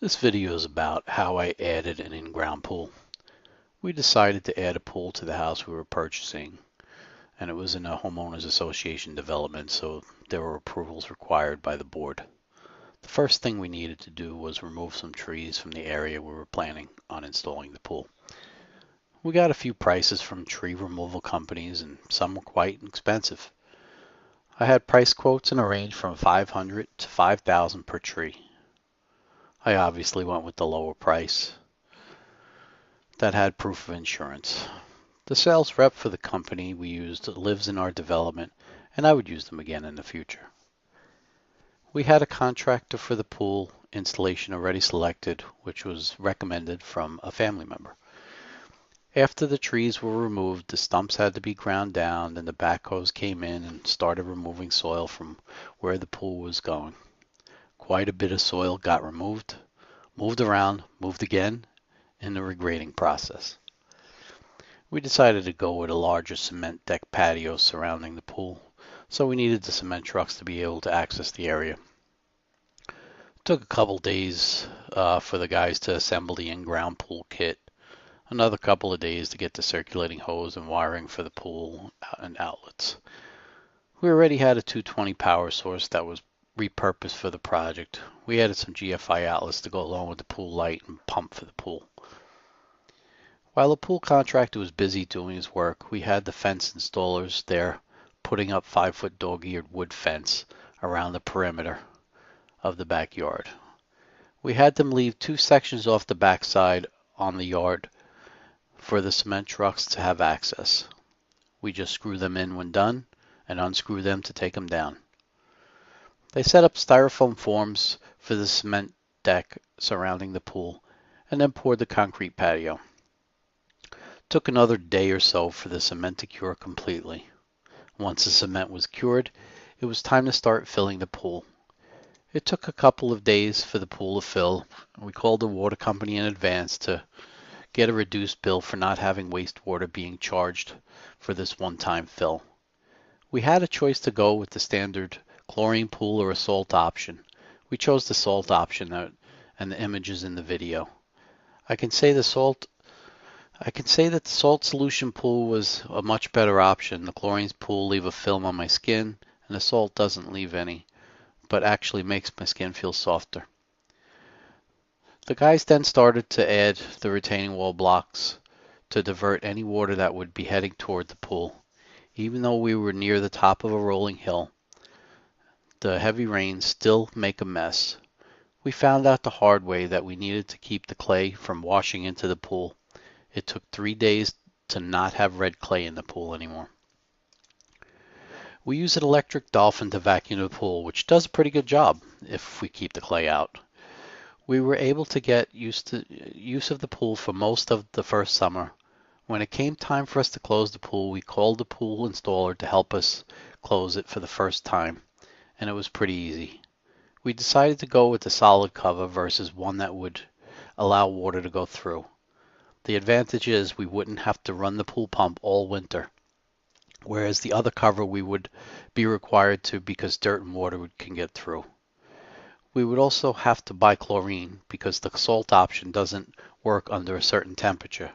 This video is about how I added an in-ground pool. We decided to add a pool to the house we were purchasing, and it was in a homeowners association development, so there were approvals required by the board. The first thing we needed to do was remove some trees from the area we were planning on installing the pool. We got a few prices from tree removal companies, and some were quite expensive. I had price quotes in a range from $500 to $5,000 per tree. I obviously went with the lower price that had proof of insurance. The sales rep for the company we used lives in our development, and I would use them again in the future. We had a contractor for the pool installation already selected, which was recommended from a family member. After the trees were removed, the stumps had to be ground down, and the backhoes came in and started removing soil from where the pool was going. Quite a bit of soil got removed, moved around, moved again in the regrading process. We decided to go with a larger cement deck patio surrounding the pool, so we needed the cement trucks to be able to access the area. It took a couple days for the guys to assemble the in-ground pool kit, another couple of days to get the circulating hose and wiring for the pool and outlets. We already had a 220 power source that was repurposed for the project. We added some GFI outlets to go along with the pool light and pump for the pool. While the pool contractor was busy doing his work, we had the fence installers there putting up 5-foot dog-eared wood fence around the perimeter of the backyard. We had them leave 2 sections off the backside on the yard for the cement trucks to have access. We just screw them in when done and unscrew them to take them down. They set up styrofoam forms for the cement deck surrounding the pool and then poured the concrete patio. Took another day or so for the cement to cure completely. Once the cement was cured, it was time to start filling the pool. It took a couple of days for the pool to fill. We called the water company in advance to get a reduced bill for not having wastewater being charged for this one-time fill. We had a choice to go with the standard chlorine pool or a salt option. We chose the salt option and the images in the video. I can say that the salt solution pool was a much better option. The chlorine pool leave a film on my skin, and the salt doesn't leave any, but actually makes my skin feel softer. The guys then started to add the retaining wall blocks to divert any water that would be heading toward the pool. Even though we were near the top of a rolling hill, the heavy rains still make a mess. We found out the hard way that we needed to keep the clay from washing into the pool. It took 3 days to not have red clay in the pool anymore. We use an electric dolphin to vacuum the pool, which does a pretty good job if we keep the clay out. We were able to get use of the pool for most of the first summer. When it came time for us to close the pool, we called the pool installer to help us close it for the first time, and it was pretty easy. We decided to go with the solid cover versus one that would allow water to go through. The advantage is we wouldn't have to run the pool pump all winter, whereas the other cover we would be required to because dirt and water can get through. We would also have to buy chlorine because the salt option doesn't work under a certain temperature.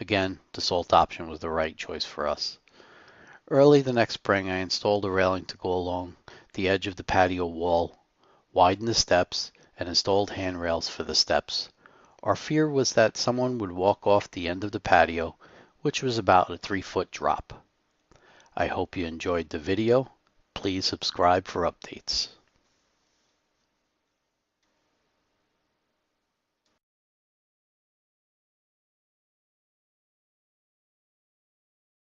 Again, the salt option was the right choice for us. Early the next spring, I installed a railing to go along the edge of the patio wall, widened the steps, and installed handrails for the steps. Our fear was that someone would walk off the end of the patio, which was about a 3-foot drop. I hope you enjoyed the video. Please subscribe for updates.